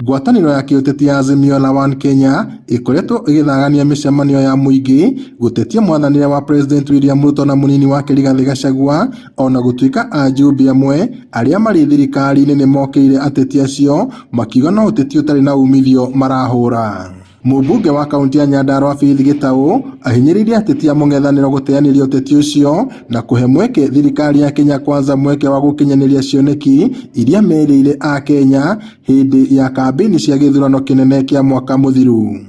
Ngwatanĩro ya kĩũteti ya Azimio la One Kenya ĩkoretwo ĩgĩthagania mĩcemanio ya mũingĩ gũtetia mwathanĩre wa President William Ruto na mũnini wake Rigathĩ Gachagua, ona gũtuĩka ajumbe amwe arĩa marĩ thirikari-inĩ nĩ mokĩrĩire ateti acio makiuga no ũteti ũtarĩ na umithio marahũra. Mũmbunge wa kaunti ya Nyandarua Faith Gitau ahinyĩrĩirie ateti a mũng'ethanĩro gũteanĩria ũteti ũcio na kũhe mweke thirikari ya Kenya Kwanza mweke wa gũkinyanĩria cioneki iria merĩire a Kenya hĩndĩ ya kambĩini cia gĩthurano kĩnene kĩa mwaka mũthiru.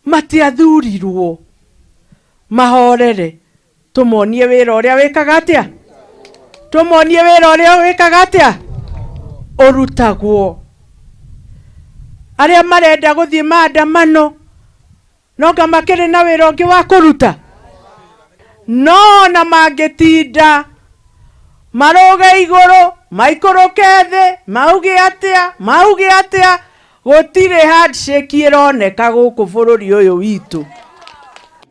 Matiathurirwo mahorere, tũmonie wĩra ũrĩa wĩkaga atĩa, tũmonie wĩra ũrĩa wĩkaga atĩa, ũrutagwo. Arĩa marenda gũthiĩ maandamano noga makĩrĩ na wĩra ũngĩ wa kũruta, no na mangĩtinda maroge igũrũ maikũrũke thĩ mauge atĩa gũtirĩ handshake ĩroneka gũkũ bũrũri ũyũ witũ.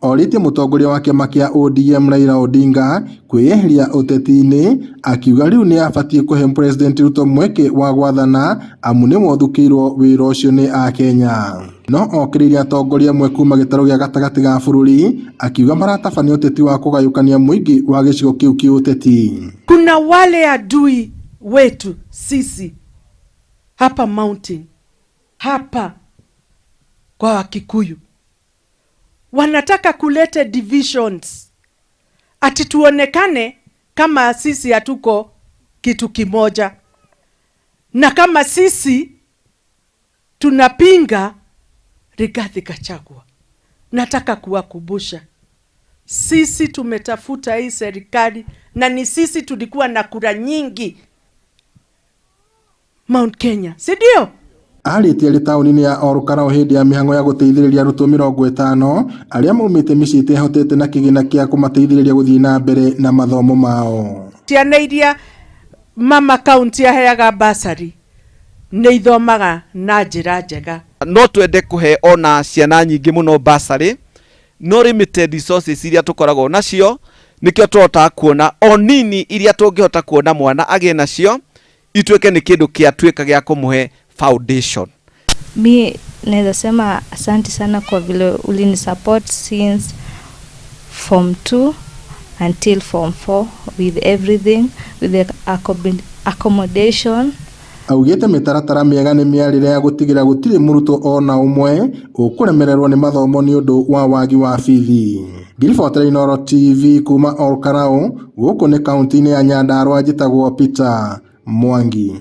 Orĩtie mũtongoria wa kĩama kĩa ODM Raila Odinga kwĩyeheria ũteti-inĩ, akiuga rĩu nĩ abatie kũhe President Ruto mweke wa gwathana amu nĩ mothukĩirwo wĩra ũcio nĩ a Kenya. No okĩrĩire atongoria amwe kuma gĩtarũ gĩa gatagatĩ ga bũrũri akiuga maratabania ũteti wa kũgayũkania mũingĩ wa gĩcigo kĩu kĩũteti. Kuna wale adui wetu sisi hapa mountain, hapa kwa Wakikuyu, wanataka kulete divisions ati tuonekane kama sisi hatuko kitu kimoja, na kama sisi tunapinga Rigathĩ Gachagua. Nataka kuwakumbusha, sisi tumetafuta hii serikali na ni sisi tulikuwa na kura nyingi Mount Kenya, si ndio? Arĩtie arĩ taũni-inĩ ya Olkalau hĩndĩ ya mĩhang'o ya gũteithĩrĩria arutwo 50 arĩa maumĩte mĩciĩ ĩtehotete na kĩgĩna kĩa kũmateithĩrĩria gũthiĩ na mbere na mathomo mao. Ciana iria mama kaunti aheaga basari nĩ ithomaga na njĩra njega. No twende kũhe ona ciana nyingĩ mũno basari, no limited resources iria tũkoragwo nacio nĩkĩo tũhotaga kuona o nini iria tũngĩhota kuona mwana agĩe nacio ituĩke nĩ kĩndũ kĩatuĩka gĩa kũmũhe foundation. Mi naweza sema asante sana kwa vile ulini support since form 2 until form 4 with everything, with the accommodation. Augĩte mĩtaratara mĩega nĩ mĩarĩre ya gũtigĩra gũtirĩ mũrutwo ona ũmwe ũkũremererwo nĩ mathomo nĩ ũndũ wa wagi wa bithi. Ngĩribotera Inooro TV kuma Olkalau, gũkũ nĩ kaunti-inĩ ya Nyandarua, njĩtagwo Peter Mwangi.